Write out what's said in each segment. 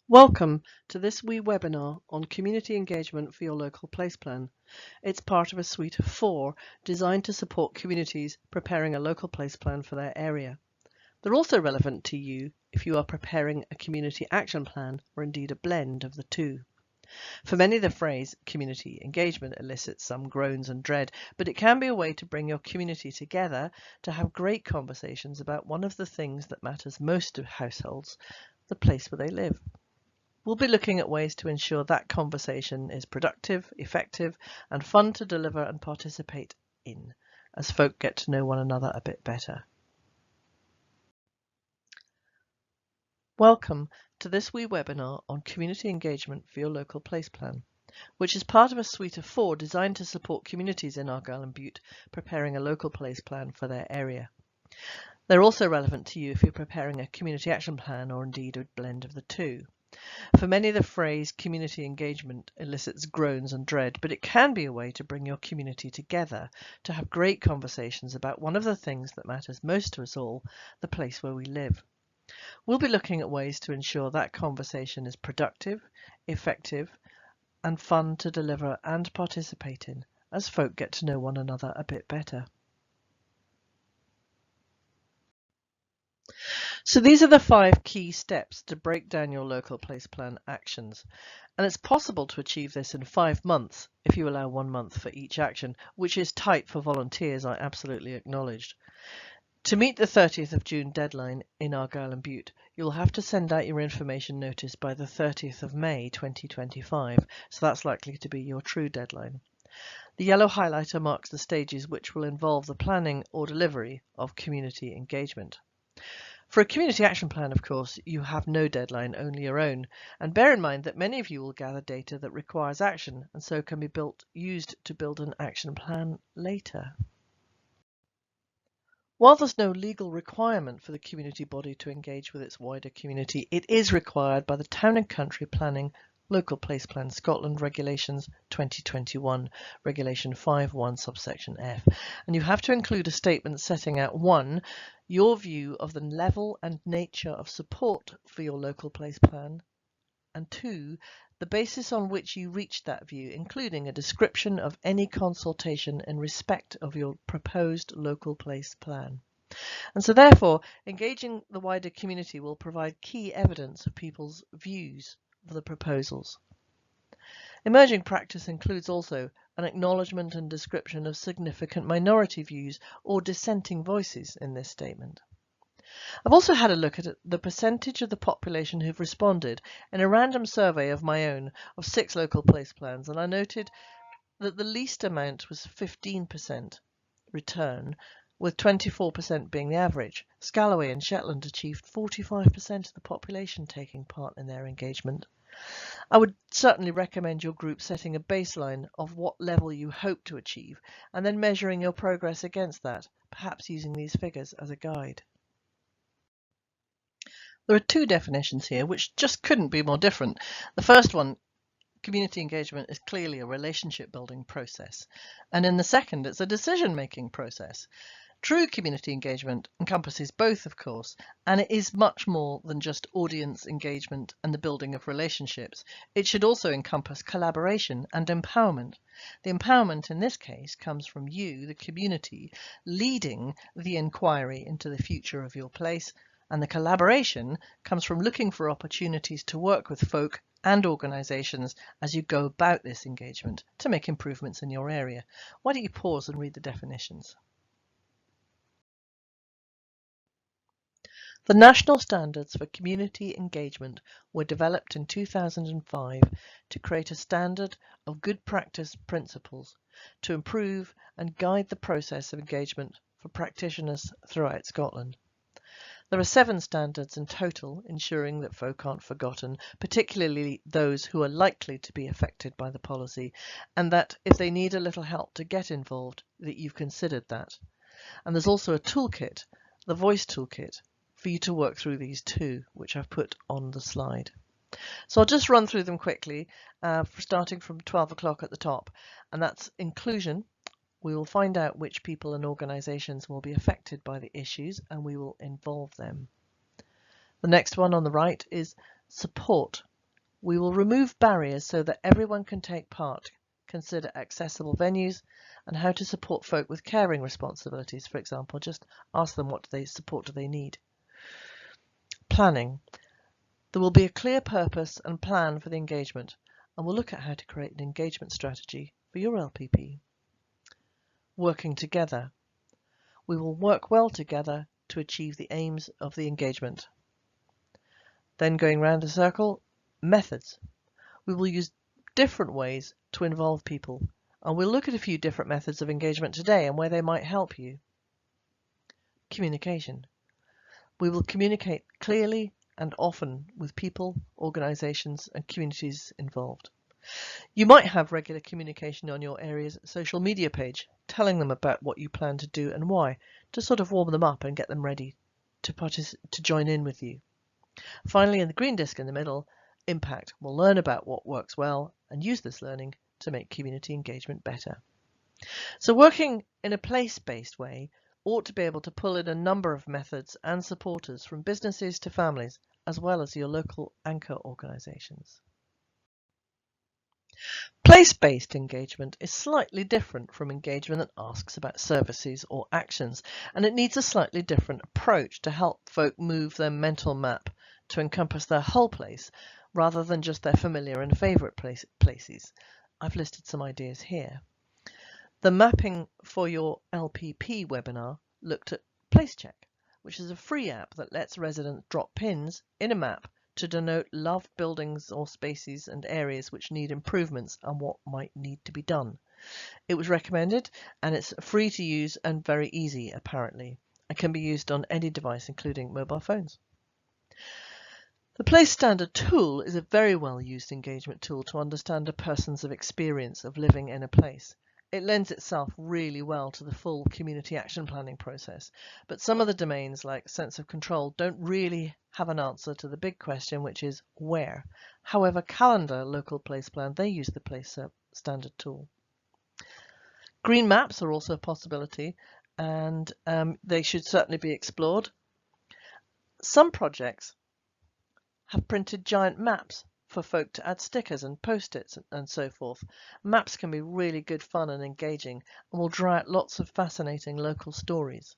Welcome to this wee webinar on community engagement for your local place plan. It's part of a suite of 4 designed to support communities preparing a local place plan for their area. They're also relevant to you if you are preparing a community action plan or indeed a blend of the two. For many, the phrase community engagement elicits some groans and dread, but it can be a way to bring your community together to have great conversations about one of the things that matters most to households, the place where they live. We'll be looking at ways to ensure that conversation is productive, effective, and fun to deliver and participate in, as folk get to know one another a bit better. Welcome to this wee webinar on community engagement for your local place plan, which is part of a suite of 4 designed to support communities in Argyll and Bute preparing a local place plan for their area. They're also relevant to you if you're preparing a community action plan or indeed a blend of the two. For many, the phrase community engagement elicits groans and dread, but it can be a way to bring your community together to have great conversations about one of the things that matters most to us all, the place where we live. We'll be looking at ways to ensure that conversation is productive, effective, and fun to deliver and participate in, as folk get to know one another a bit better. So these are the 5 key steps to break down your local place plan actions. And it's possible to achieve this in 5 months if you allow 1 month for each action, which is tight for volunteers, I absolutely acknowledged. To meet the 30th of June deadline in Argyll and Bute, you'll have to send out your information notice by the 30th of May 2025, so that's likely to be your true deadline. The yellow highlighter marks the stages which will involve the planning or delivery of community engagement. For a community action plan, of course, you have no deadline, only your own. And bear in mind that many of you will gather data that requires action and so can be used to build an action plan later. While there's no legal requirement for the community body to engage with its wider community, it is required by the Town and Country Planning Local Place Plan Scotland Regulations 2021, Regulation 5.1 subsection F. And you have to include a statement setting out 1. Your view of the level and nature of support for your local place plan, and 2. The basis on which you reached that view, including a description of any consultation in respect of your proposed local place plan. And so therefore, engaging the wider community will provide key evidence of people's views of the proposals. Emerging practice includes also an acknowledgement and description of significant minority views or dissenting voices in this statement. I've also had a look at the percentage of the population who've responded in a random survey of my own of 6 local place plans, and I noted that the least amount was 15% return, with 24% being the average. Scalloway and Shetland achieved 45% of the population taking part in their engagement. I would certainly recommend your group setting a baseline of what level you hope to achieve and then measuring your progress against that, perhaps using these figures as a guide. There are 2 definitions here which just couldn't be more different. The first one, community engagement, is clearly a relationship building process. And in the second, it's a decision-making process. True community engagement encompasses both, of course, and it is much more than just audience engagement and the building of relationships. It should also encompass collaboration and empowerment. The empowerment in this case comes from you, the community, leading the inquiry into the future of your place, and the collaboration comes from looking for opportunities to work with folk and organisations as you go about this engagement to make improvements in your area. Why don't you pause and read the definitions? The national standards for community engagement were developed in 2005 to create a standard of good practice principles to improve and guide the process of engagement for practitioners throughout Scotland. There are 7 standards in total, ensuring that folk aren't forgotten, particularly those who are likely to be affected by the policy, and that if they need a little help to get involved, that you've considered that. And there's also a toolkit, the Voice Toolkit, for you to work through these too, which I've put on the slide. So I'll just run through them quickly, starting from 12 o'clock at the top, and that's inclusion. We will find out which people and organisations will be affected by the issues and we will involve them. The next one on the right is support. We will remove barriers so that everyone can take part, consider accessible venues, and how to support folk with caring responsibilities, for example. Just ask them what support do they need. Planning. There will be a clear purpose and plan for the engagement, and we'll look at how to create an engagement strategy for your LPP. Working together. We will work well together to achieve the aims of the engagement. Then going round the circle, methods. We will use different ways to involve people, and we'll look at a few different methods of engagement today and where they might help you. Communication. We will communicate clearly and often with people, organisations and communities involved. You might have regular communication on your area's social media page, telling them about what you plan to do and why, to sort of warm them up and get them ready to join in with you. Finally, in the green disc in the middle, impact. We'll learn about what works well and use this learning to make community engagement better. So working in a place-based way ought to be able to pull in a number of methods and supporters from businesses to families, as well as your local anchor organisations. Place-based engagement is slightly different from engagement that asks about services or actions, and it needs a slightly different approach to help folk move their mental map to encompass their whole place rather than just their familiar and favourite places. I've listed some ideas here. The mapping for your LPP webinar looked at PlaceCheck, which is a free app that lets residents drop pins in a map to denote loved buildings or spaces and areas which need improvements and what might need to be done. It was recommended and it's free to use and very easy apparently. It can be used on any device including mobile phones. The Place Standard tool is a very well used engagement tool to understand a person's experience of living in a place. It lends itself really well to the full community action planning process, but some of the domains like sense of control don't really have an answer to the big question, which is where. However, Calendar Local Place Plan, they use the Place Standard tool. Green maps are also a possibility, and they should certainly be explored. Some projects have printed giant maps for folk to add stickers and post-its and so forth. Maps can be really good fun and engaging and will draw out lots of fascinating local stories.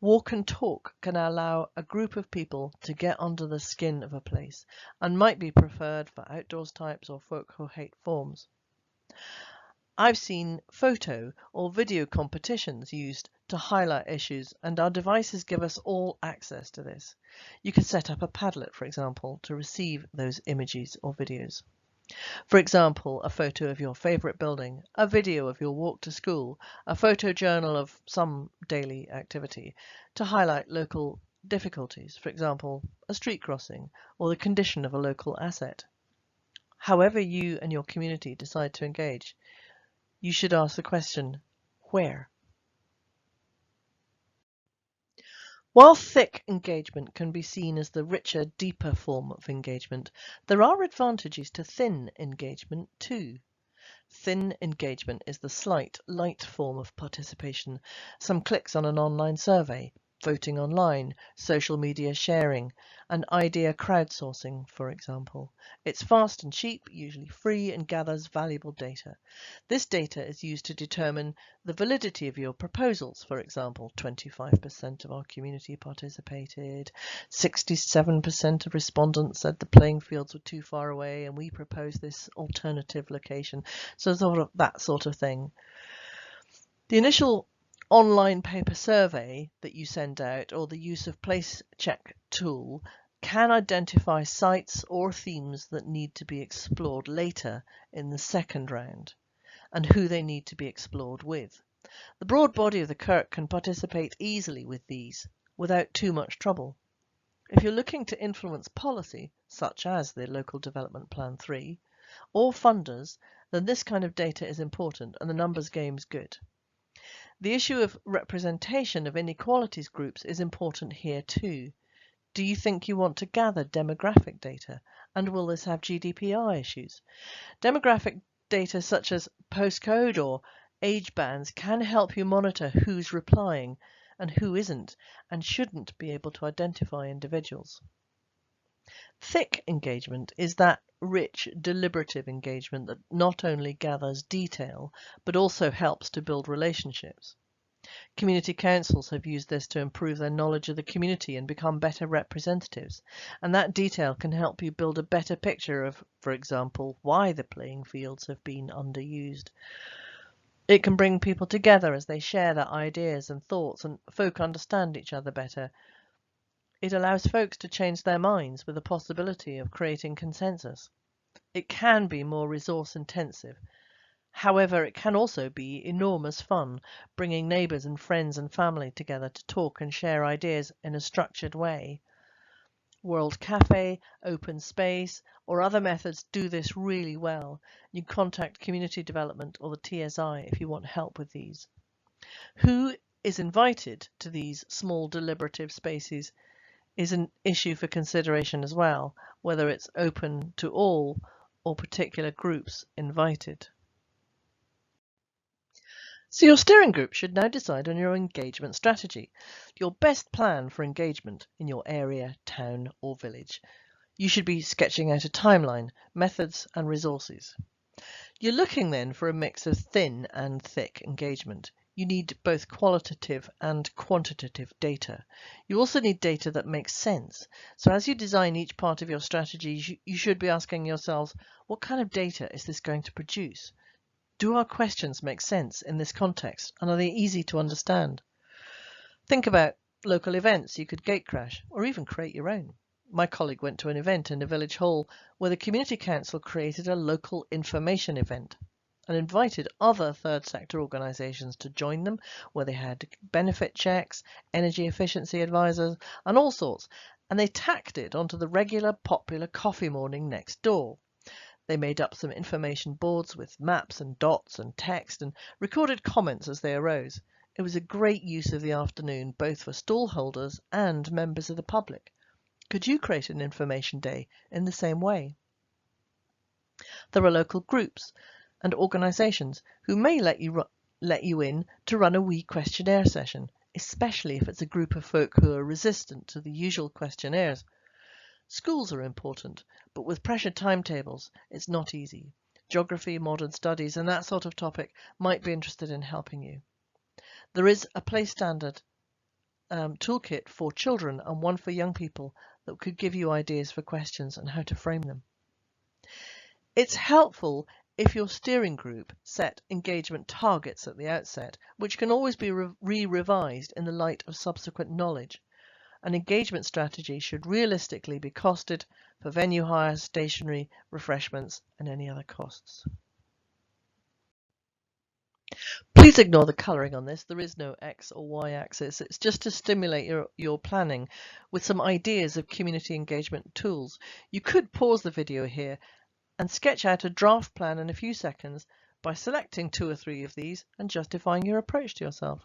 Walk and talk can allow a group of people to get under the skin of a place and might be preferred for outdoors types or folk who hate forms. I've seen photo or video competitions used to highlight issues, and our devices give us all access to this. You can set up a Padlet, for example, to receive those images or videos. For example, a photo of your favourite building, a video of your walk to school, a photo journal of some daily activity to highlight local difficulties, for example, a street crossing or the condition of a local asset. However you and your community decide to engage, you should ask the question, where? While thick engagement can be seen as the richer, deeper form of engagement, there are advantages to thin engagement too. Thin engagement is the slight, light form of participation. Some clicks on an online survey, voting online, social media sharing, and idea crowdsourcing, for example. It's fast and cheap, usually free, and gathers valuable data. This data is used to determine the validity of your proposals. For example, 25% of our community participated, 67% of respondents said the playing fields were too far away and we proposed this alternative location. So sort of that sort of thing. The initial online paper survey that you send out or the use of PlaceCheck tool can identify sites or themes that need to be explored later in the second round and who they need to be explored with. The broad body of the Kirk can participate easily with these without too much trouble. If you're looking to influence policy, such as the Local Development Plan 3, or funders, then this kind of data is important and the numbers game is good. The issue of representation of inequalities groups is important here too. Do you think you want to gather demographic data? And will this have GDPR issues? Demographic data such as postcode or age bands can help you monitor who's replying and who isn't and shouldn't be able to identify individuals. Thick engagement is that rich, deliberative engagement that not only gathers detail, but also helps to build relationships. Community councils have used this to improve their knowledge of the community and become better representatives, and that detail can help you build a better picture of, for example, why the playing fields have been underused. It can bring people together as they share their ideas and thoughts, and folk understand each other better. It allows folks to change their minds with the possibility of creating consensus. It can be more resource intensive. However, it can also be enormous fun, bringing neighbours and friends and family together to talk and share ideas in a structured way. World Cafe, Open Space, or other methods do this really well. You contact Community Development or the TSI if you want help with these. Who is invited to these small deliberative spaces is an issue for consideration as well, whether it's open to all or particular groups invited. So your steering group should now decide on your engagement strategy, your best plan for engagement in your area, town or village. You should be sketching out a timeline, methods and resources. You're looking then for a mix of thin and thick engagement. You need both qualitative and quantitative data. You also need data that makes sense. So as you design each part of your strategy, you should be asking yourselves, what kind of data is this going to produce? Do our questions make sense in this context, and are they easy to understand? Think about local events you could gatecrash, or even create your own. My colleague went to an event in a village hall where the community council created a local information event and invited other third sector organisations to join them, where they had benefit checks, energy efficiency advisors and all sorts, and they tacked it onto the regular popular coffee morning next door. They made up some information boards with maps and dots and text and recorded comments as they arose. It was a great use of the afternoon, both for stallholders and members of the public. Could you create an information day in the same way? There are local groups and organisations who may let you in to run a wee questionnaire session, especially if it's a group of folk who are resistant to the usual questionnaires. Schools are important, but with pressured timetables, it's not easy. Geography, modern studies, and that sort of topic might be interested in helping you. There is a place standard toolkit for children and one for young people that could give you ideas for questions and how to frame them. It's helpful if your steering group set engagement targets at the outset, which can always be re-revised in the light of subsequent knowledge. An engagement strategy should realistically be costed for venue hire, stationery, refreshments, and any other costs. Please ignore the colouring on this. There is no X or Y axis. It's just to stimulate your planning with some ideas of community engagement tools. You could pause the video here and sketch out a draft plan in a few seconds by selecting 2 or 3 of these and justifying your approach to yourself.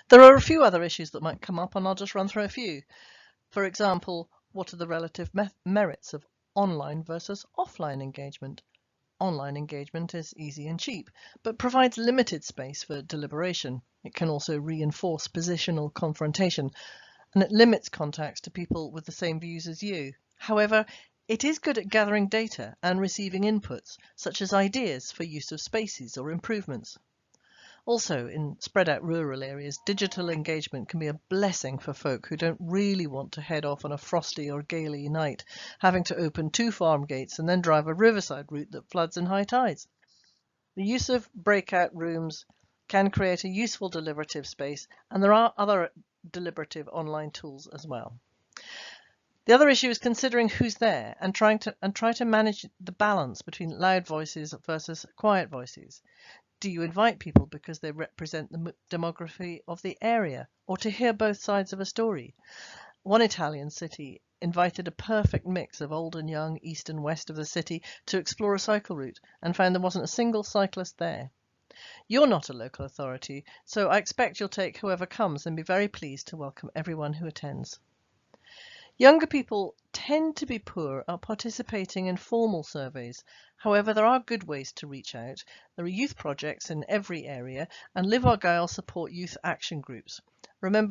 There are a few other issues that might come up, and I'll just run through a few. For example, what are the relative merits of online versus offline engagement? Online engagement is easy and cheap, but provides limited space for deliberation. It can also reinforce positional confrontation, and it limits contacts to people with the same views as you. However, it is good at gathering data and receiving inputs, such as ideas for use of spaces or improvements. Also, in spread out rural areas, digital engagement can be a blessing for folk who don't really want to head off on a frosty or gaily night, having to open 2 farm gates and then drive a riverside route that floods in high tides. The use of breakout rooms can create a useful deliberative space, and there are other deliberative online tools as well. The other issue is considering who's there and try to manage the balance between loud voices versus quiet voices. Do you invite people because they represent the demography of the area, or to hear both sides of a story? One Italian city invited a perfect mix of old and young, east and west of the city, to explore a cycle route and found there wasn't a single cyclist there. You're not a local authority, so I expect you'll take whoever comes and be very pleased to welcome everyone who attends. Younger people tend to be poor at participating in formal surveys. However, there are good ways to reach out. There are youth projects in every area, and Live Argyll support youth action groups. Remember